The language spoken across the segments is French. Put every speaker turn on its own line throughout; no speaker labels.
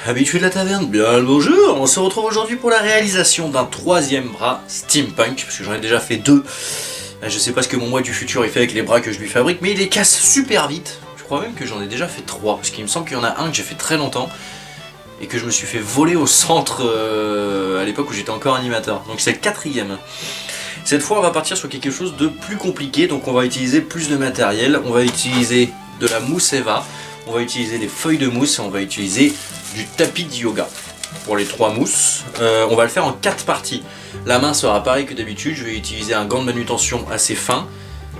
Habitué de la taverne, bien le bonjour. On se retrouve aujourd'hui pour la réalisation d'un troisième bras steampunk, parce que j'en ai déjà fait deux. Je sais pas ce que mon moi du futur il fait avec les bras que je lui fabrique, mais il les casse super vite. Je crois même que j'en ai déjà fait trois, parce qu'il me semble qu'il y en a un que j'ai fait très longtemps, et que je me suis fait voler au centre à l'époque où j'étais encore animateur. Donc c'est le quatrième. Cette fois on va partir sur quelque chose de plus compliqué, donc on va utiliser plus de matériel, on va utiliser de la mousse Eva, on va utiliser des feuilles de mousse et on va utiliser du tapis de yoga pour les trois mousses. On va le faire en 4 parties. La main sera pareil que d'habitude, je vais utiliser un gant de manutention assez fin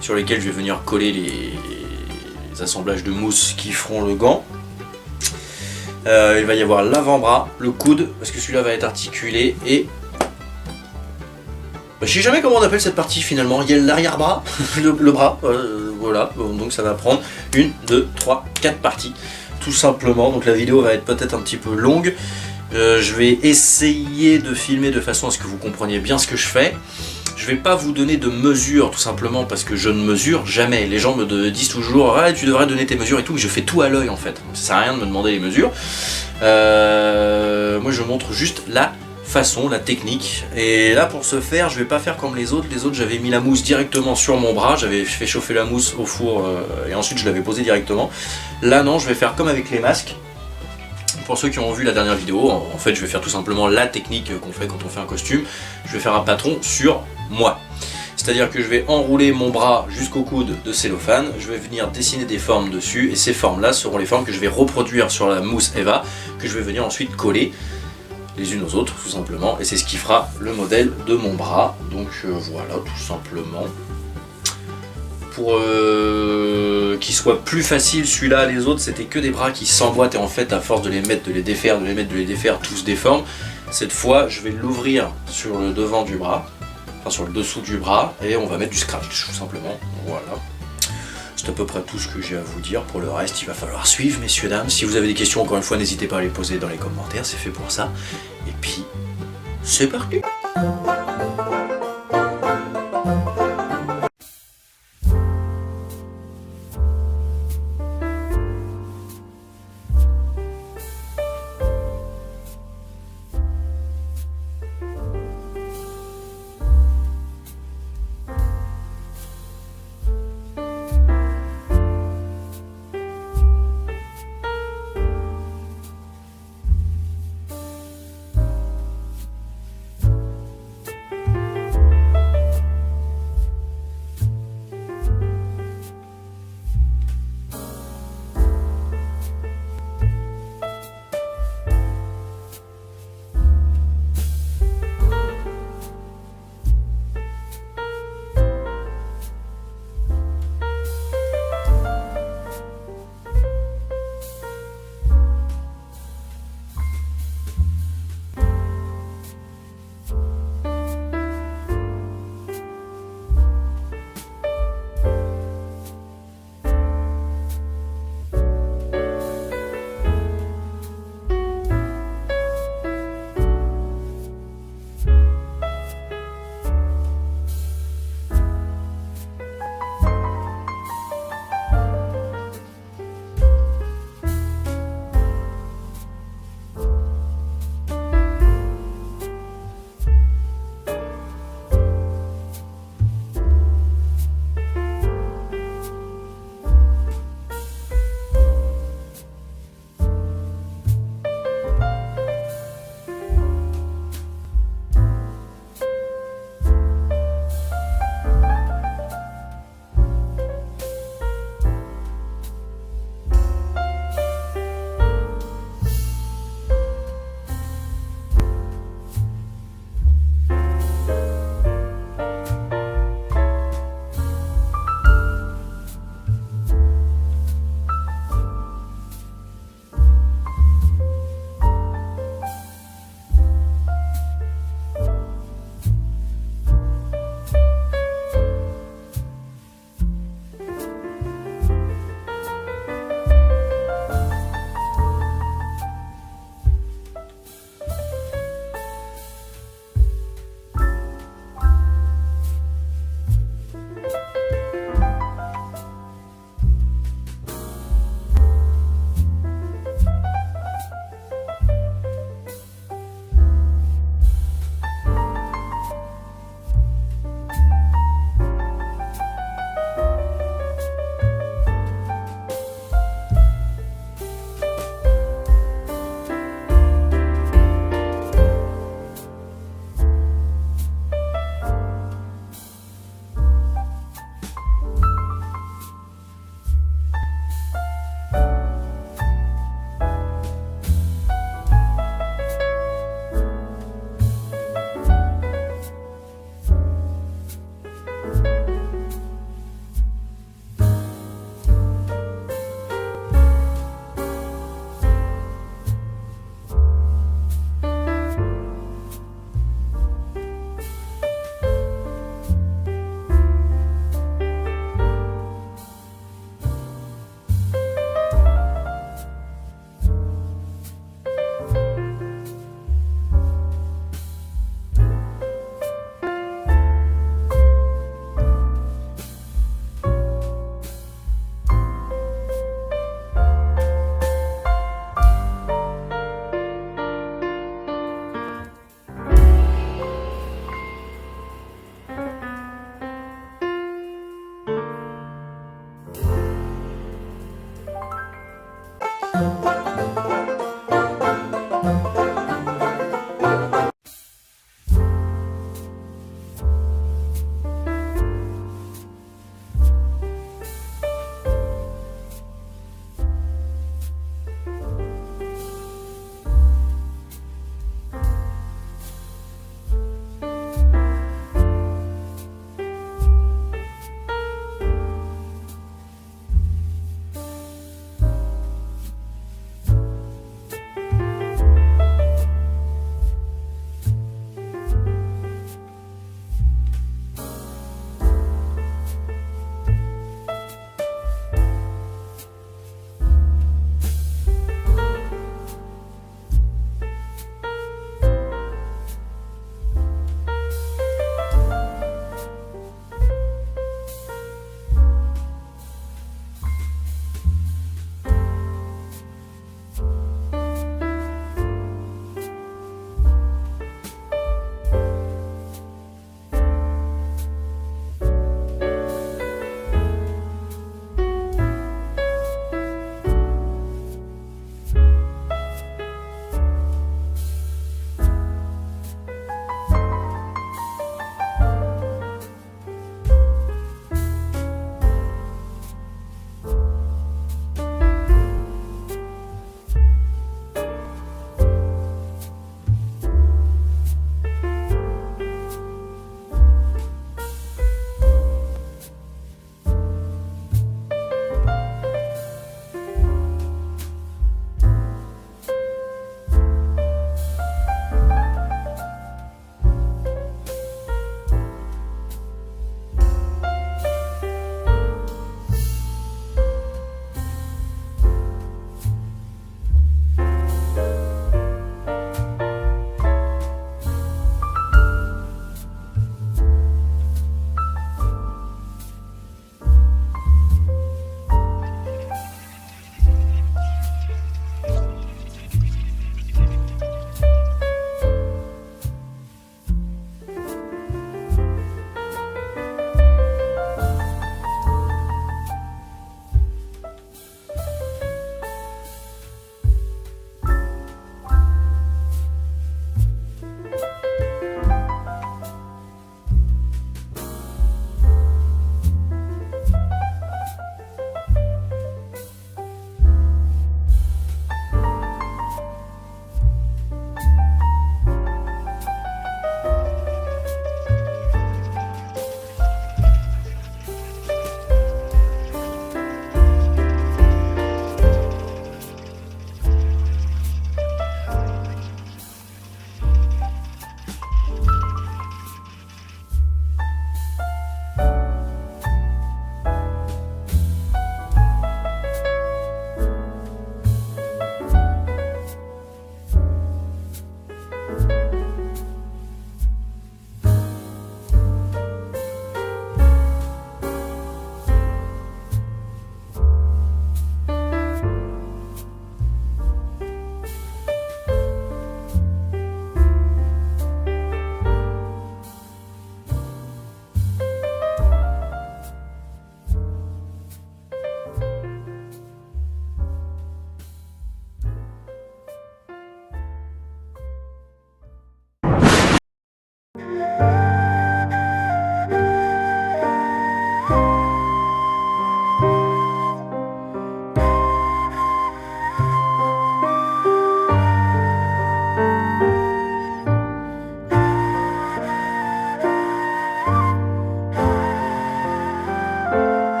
sur lesquels je vais venir coller les assemblages de mousse qui feront le gant. Il va y avoir l'avant-bras, le coude, parce que celui-là va être articulé, et je sais jamais comment on appelle cette partie finalement. Il y a l'arrière-bras, le bras, voilà, donc ça va prendre 1, 2, 3, 4 parties, tout simplement. Donc la vidéo va être peut-être un petit peu longue. Je vais essayer de filmer de façon à ce que vous compreniez bien ce que je fais. Je vais pas vous donner de mesures tout simplement parce que je ne mesure jamais. Les gens me disent toujours ah, tu devrais donner tes mesures et tout, mais je fais tout à l'œil en fait. Ça sert à rien de me demander les mesures. Moi je montre juste la façon, la technique, et là pour ce faire je vais pas faire comme les autres j'avais mis la mousse directement sur mon bras, j'avais fait chauffer la mousse au four et ensuite je l'avais posée directement. Là non, je vais faire comme avec les masques. Pour ceux qui ont vu la dernière vidéo, en fait je vais faire tout simplement la technique qu'on fait quand on fait un costume. Je vais faire un patron sur moi, c'est à dire que je vais enrouler mon bras jusqu'au coude de cellophane, je vais venir dessiner des formes dessus et ces formes là seront les formes que je vais reproduire sur la mousse Eva, que je vais venir ensuite coller les unes aux autres tout simplement, et c'est ce qui fera le modèle de mon bras. Donc voilà, tout simplement pour qu'il soit plus facile. Celui-là, les autres c'était que des bras qui s'emboîtent et en fait à force de les mettre, de les défaire, de les mettre, de les défaire, tout se déforme. Cette fois je vais l'ouvrir sur le devant du bras, enfin sur le dessous du bras, et on va mettre du scratch tout simplement. Voilà. C'est à peu près tout ce que j'ai à vous dire. Pour le reste, il va falloir suivre, messieurs, dames. Si vous avez des questions, encore une fois, n'hésitez pas à les poser dans les commentaires, c'est fait pour ça. Et puis, c'est parti!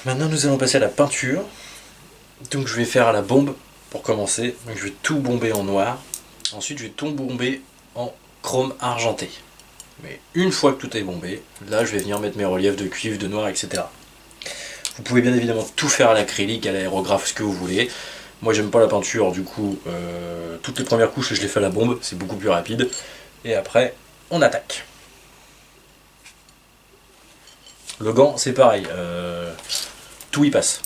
maintenant nous allons passer à la peinture. Donc je vais faire à la bombe pour commencer. Donc je vais tout bomber en noir. Ensuite je vais tout bomber en chrome argenté. Mais une fois que tout est bombé, là je vais venir mettre mes reliefs de cuivre, de noir, etc. Vous pouvez bien évidemment tout faire à l'acrylique, à l'aérographe, ce que vous voulez. Moi j'aime pas la peinture, du coup toutes les premières couches je les fais à la bombe, c'est beaucoup plus rapide. Et après on attaque. Le gant c'est pareil, tout y passe.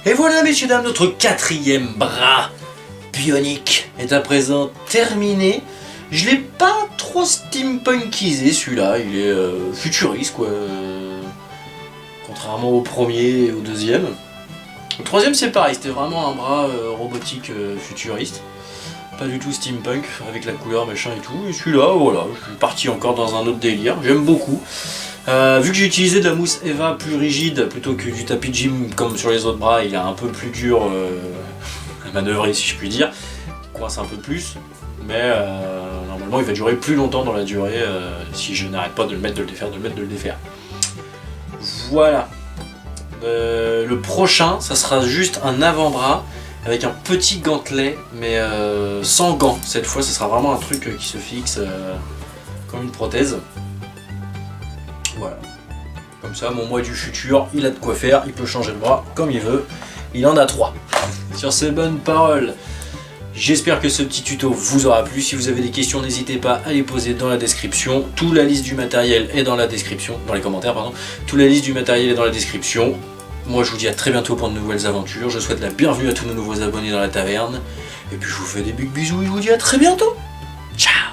Et voilà messieurs dames, notre quatrième bras bionique est à présent terminé. Je l'ai pas trop steampunkisé celui-là, il est futuriste quoi. Contrairement au premier et au deuxième. Le troisième c'est pareil, c'était vraiment un bras robotique futuriste. Pas du tout steampunk avec la couleur machin et tout. Et celui-là, voilà, je suis parti encore dans un autre délire, j'aime beaucoup. Vu que j'ai utilisé de la mousse Eva plus rigide plutôt que du tapis de gym comme sur les autres bras, il est un peu plus dur à manœuvrer si je puis dire. Il coince un peu plus, mais normalement il va durer plus longtemps dans la durée si je n'arrête pas de le mettre, de le défaire, de le mettre, de le défaire. Voilà. Le prochain, ça sera juste un avant-bras avec un petit gantelet, mais sans gants. Cette fois, ce sera vraiment un truc qui se fixe comme une prothèse. Voilà. Comme ça, mon moi du futur, il a de quoi faire, il peut changer le bras comme il veut. Il en a 3. Sur ces bonnes paroles, j'espère que ce petit tuto vous aura plu. Si vous avez des questions, n'hésitez pas à les poser dans la description. Toute la liste du matériel est dans la description, dans les commentaires pardon. Toute la liste du matériel est dans la description. Moi je vous dis à très bientôt pour de nouvelles aventures. Je souhaite la bienvenue à tous nos nouveaux abonnés dans la taverne. Et puis je vous fais des big bisous et je vous dis à très bientôt. Ciao.